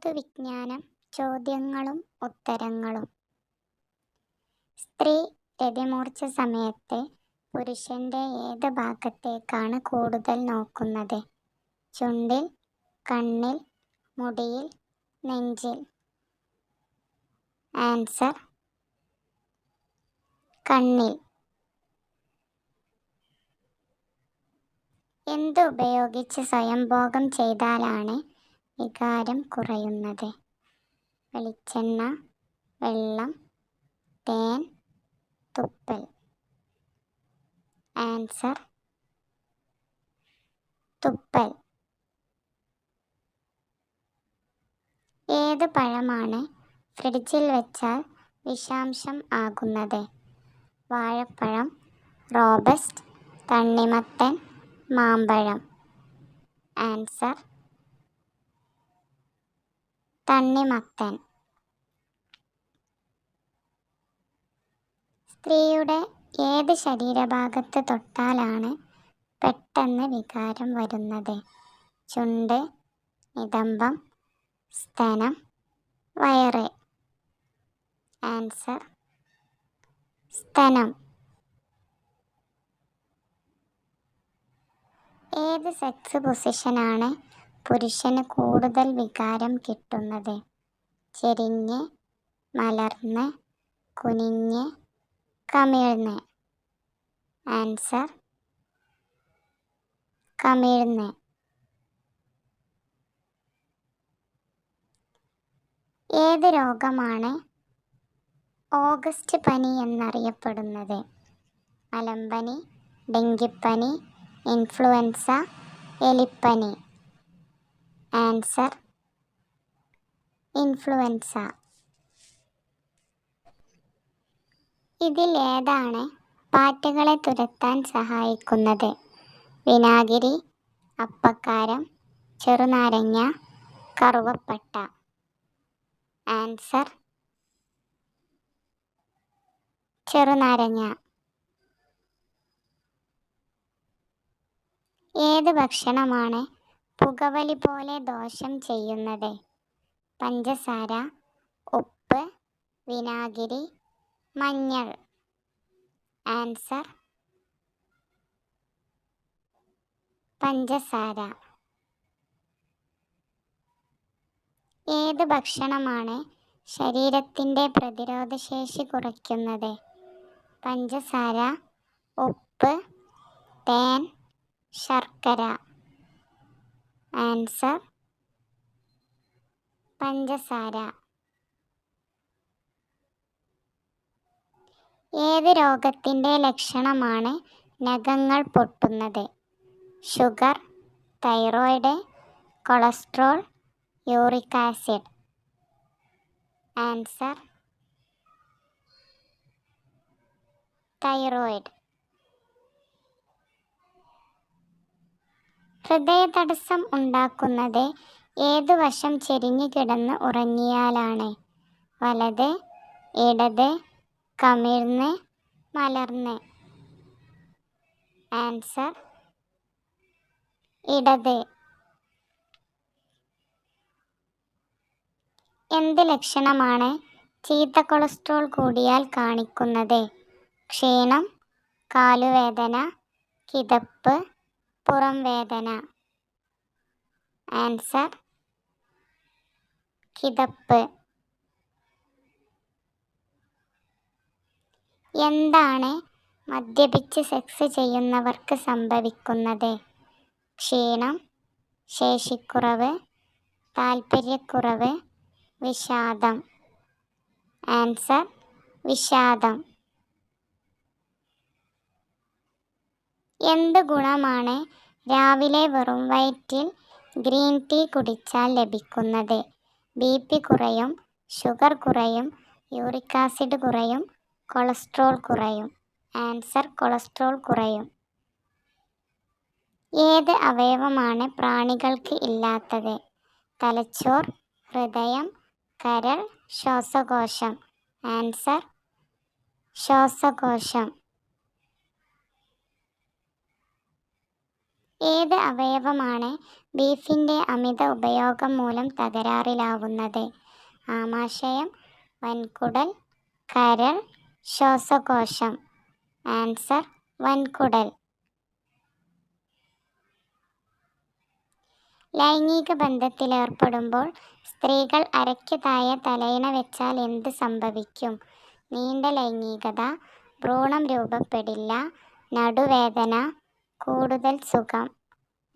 പൊതുവിജ്ഞാനം ചോദ്യങ്ങളും ഉത്തരങ്ങളും. സ്ത്രീ രതിമൂർച്ഛ സമയത്ത് പുരുഷന്റെ ഏത് ഭാഗത്തേക്കാണ് കൂടുതൽ നോക്കുന്നത്? ചുണ്ടിൽ, കണ്ണിൽ, മുടിയിൽ, നെഞ്ചിൽ? ആൻസർ കണ്ണിൽ. എന്ത് ഉപയോഗിച്ച് സ്വയംഭോഗം ചെയ്താലാണ് വികാരം കുറയുന്നത്? വെളിച്ചെണ്ണ, വെള്ളം, തേൻ, തുപ്പൽ? ആൻസർ തുപ്പൽ. ഏത് പഴമാണ് ഫ്രിഡ്ജിൽ വെച്ചാൽ വിഷാംശം ആകുന്നത്? വാഴപ്പഴം, റോബസ്റ്റ്, തണ്ണിമത്തൻ, മാമ്പഴം? ആൻസർ തണ്ണിമത്തൻ. സ്ത്രീയുടെ ഏത് ശരീരഭാഗത്ത് തൊട്ടാലാണ് പെട്ടെന്ന് വികാരം വരുന്നത്? ചുണ്ട്, നിതംബം, സ്തനം, വയറ്? ആൻസർ സ്തനം. ഏത് സെക്സ് പൊസിഷനാണ് പുരുഷന് കൂടുതൽ വികാരം കിട്ടുന്നത്? ചെരിഞ്ഞ്, മലർന്ന്, കുനിഞ്ഞ്, കമിഴ്ന്ന്? ആൻസർ കമിഴ്ന്ന്. ഏത് രോഗമാണ് ഓഗസ്റ്റ് പനി എന്നറിയപ്പെടുന്നത്? മലമ്പനി, ഡെങ്കിപ്പനി, ഇൻഫ്ലുവൻസ, എലിപ്പനി? Answer influenza. ഇതിൽ ഏതാണ് പാറ്റകളെ തുരത്താൻ സഹായിക്കുന്നത്? വിനാഗിരി, അപ്പക്കാരം, ചെറുനാരങ്ങ, കറുവപ്പട്ട? ആൻസർ ചെറുനാരങ്ങ. ഏത് ഭക്ഷണമാണ് പുകവലി പോലെ ദോഷം ചെയ്യുന്നത്? പഞ്ചസാര, ഉപ്പ്, വിനാഗിരി, മഞ്ഞൾ? ആൻസർ പഞ്ചസാര. ഏത് ഭക്ഷണമാണ് ശരീരത്തിൻ്റെ പ്രതിരോധശേഷി കുറയ്ക്കുന്നത്? പഞ്ചസാര, ഉപ്പ്, തേൻ, ശർക്കര? ആൻസർ പഞ്ചസാര. ഏത് രോഗത്തിൻ്റെ ലക്ഷണമാണ് നഖങ്ങൾ പൊട്ടുന്നത്? Sugar, thyroid, cholesterol, uric acid? Answer thyroid. ഹൃദയതടസ്സം ഉണ്ടാക്കുന്നത് ഏതു വശം ചെരിഞ്ഞു കിടന്ന് ഉറങ്ങിയാലാണ്? വലത്, ഇടത്, കമിഴ്ന്ന്, മലർന്ന്? ആൻസർ ഇടത്. എന്ത് ലക്ഷണമാണ് ചീത്ത കൊളസ്ട്രോൾ കൂടിയാൽ കാണിക്കുന്നത്? ക്ഷീണം, കാലുവേദന, കിതപ്പ്, പുറം വേദന? ആൻസർ കിതപ്പ്. എന്താണ് മദ്യപിച്ച് സെക്സ് ചെയ്യുന്നവർക്ക് സംഭവിക്കുന്നത്? ക്ഷീണം, ശേഷിക്കുറവ്, താൽപ്പര്യക്കുറവ്, വിഷാദം? ആൻസർ വിഷാദം. എന്ത് ഗുണമാണ് രാവിലെ വെറും വയറ്റിൽ ഗ്രീൻ ടീ കുടിച്ചാൽ ലഭിക്കുന്നത്? BP കുറയും, ഷുഗർ കുറയും, യൂറിക് ആസിഡ് കുറയും, കൊളസ്ട്രോൾ കുറയും? ആൻസർ കൊളസ്ട്രോൾ കുറയും. ഏത് അവയവമാണ് പ്രാണികൾക്ക് ഇല്ലാത്തത്? തലച്ചോർ, ഹൃദയം, കരൾ, ശ്വാസകോശം? ആൻസർ ശ്വാസകോശം. ഏത് അവയവമാണ് ബീഫിൻ്റെ അമിത ഉപയോഗം മൂലം തകരാറിലാവുന്നത്? ആമാശയം, വൻകുടൽ, കരൾ, ശ്വാസകോശം. ആൻസർ വൻകുടൽ. ലൈംഗിക ബന്ധത്തിലേർപ്പെടുമ്പോൾ സ്ത്രീകൾ അരയ്ക്ക് താഴെ തലയിണ വെച്ചാൽ എന്ത് സംഭവിക്കും? നീണ്ട ലൈംഗികത, ഭ്രൂണം രൂപപ്പെടില്ല, നടുവേദന, കൂടുതൽ സുഖം.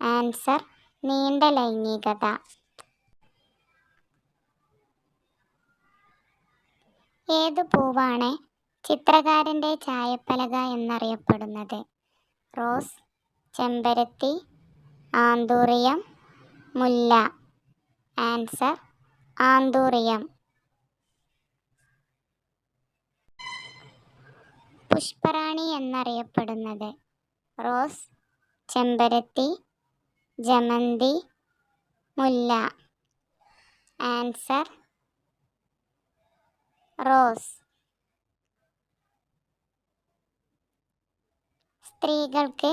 ആൻസർ നീണ്ട ലൈംഗികത. ഏതു പൂവാണ് ചിത്രകാരൻ്റെ ചായപ്പലക എന്നറിയപ്പെടുന്നത്? റോസ്, ചെമ്പരത്തി, ആന്തൂറിയം, മുല്ല. Answer anthurium. പുഷ്പറാണി എന്നറിയപ്പെടുന്നത്? റോസ്, ചെമ്പരത്തി, ജമന്തി, മുല്ല. Answer rose. സ്ത്രീകൾക്ക്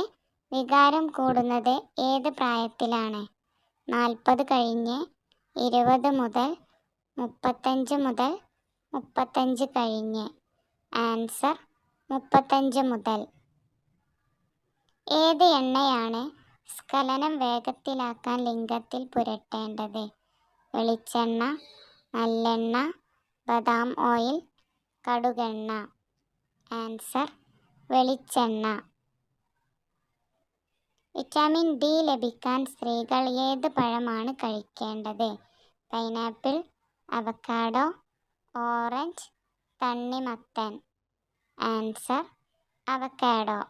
വികാരം കൂടുന്നത് ഏത് പ്രായത്തിലാണ്? 40 കഴിഞ്ഞ്, 20 മുതൽ, 35 മുതൽ, 35 കഴിഞ്ഞ്. ആൻസർ 35 മുതൽ. ഏത് എണ്ണയാണ് സ്ഖലനം വേഗത്തിലാക്കാൻ ലിംഗത്തിൽ പുരട്ടേണ്ടത്? വെളിച്ചെണ്ണ, നല്ലെണ്ണ, ബദാം ഓയിൽ, കടുകെണ്ണ. ആൻസർ വെളിച്ചെണ്ണ. വിറ്റാമിൻ ഡി ലഭിക്കാൻ സ്ത്രീകൾ ഏത് പഴമാണ് കഴിക്കേണ്ടത്? പൈനാപ്പിൾ, അവക്കാഡോ, ഓറഞ്ച്, തണ്ണിമത്തൻ. Answer avocado.